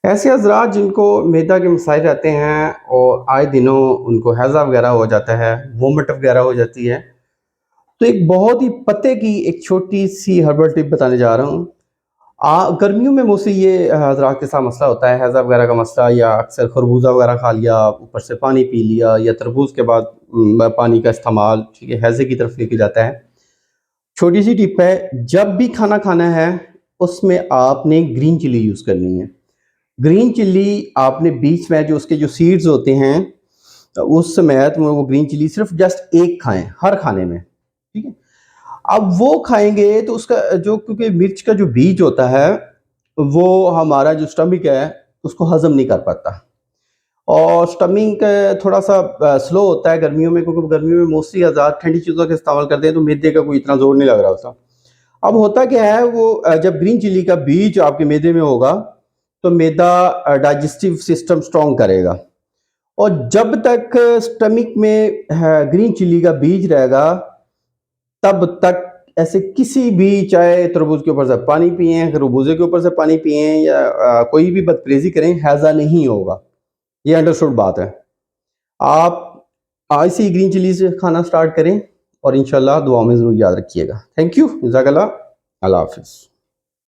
ऐसे हज़रात जिनको मैदा के मसाइल रहते हैं और आए दिनों उनको हैज़ा वगैरह हो जाता है, वोमिट वगैरह हो जाती है, तो एक बहुत ही पते की एक छोटी-सी हर्बल टिप बताने जा रहा हूँ। गर्मियों में मोस्टली ये हज़रात के साथ मसला होता है, हैज़ा वगैरह का मसला, या अक्सर खरबूज़ा वगैरह खा लिया, ऊपर से पानी पी लिया, या तरबूज़ के बाद पानी का इस्तेमाल, ठीक है, हैज़े की तरफ लेके जाता है। छोटी-सी टिप है, जब भी खाना खाना है, उसमें आपने ग्रीन चिली यूज़ करनी है। ग्रीन चिल्ली आपने बीच में जो उसके जो सीड्स होते हैं, उस समेत वो ग्रीन चिल्ली सिर्फ जस्ट एक खाएं हर खाने में, ठीक है। अब वो खाएंगे तो उसका जो, क्योंकि मिर्च का जो बीज होता है वो हमारा जो स्टमक है उसको हजम नहीं कर पाता, और स्टमक थोड़ा सा स्लो होता है गर्मियों में, क्योंकि गर्मियों में मोस्टली आज़ाद ठंडी चीज़ों का इस्तेमाल करते हैं तो मैदे का कोई इतना जोर नहीं लग रहा होता। अब होता क्या है, वो जब ग्रीन चिली का बीज आपके मैदे में होगा तो मैदा डाइजेस्टिव सिस्टम स्ट्रॉन्ग करेगा, और जब तक स्टमक में ग्रीन चिली का बीज रहेगा तब तक ऐसे किसी भी, चाहे तरबूज के ऊपर से पानी पिए, खरबूजे के ऊपर से पानी पिए, या कोई भी बदपरेजी करें, हैजा नहीं होगा। ये अंडरस्टूड बात है। आप आज से ही ग्रीन चिली से खाना स्टार्ट करें और इंशाल्लाह दुआ में ज़रूर याद रखिएगा। थैंक यू, जज़ाकल्लाह, अल्लाह हाफ़िज़।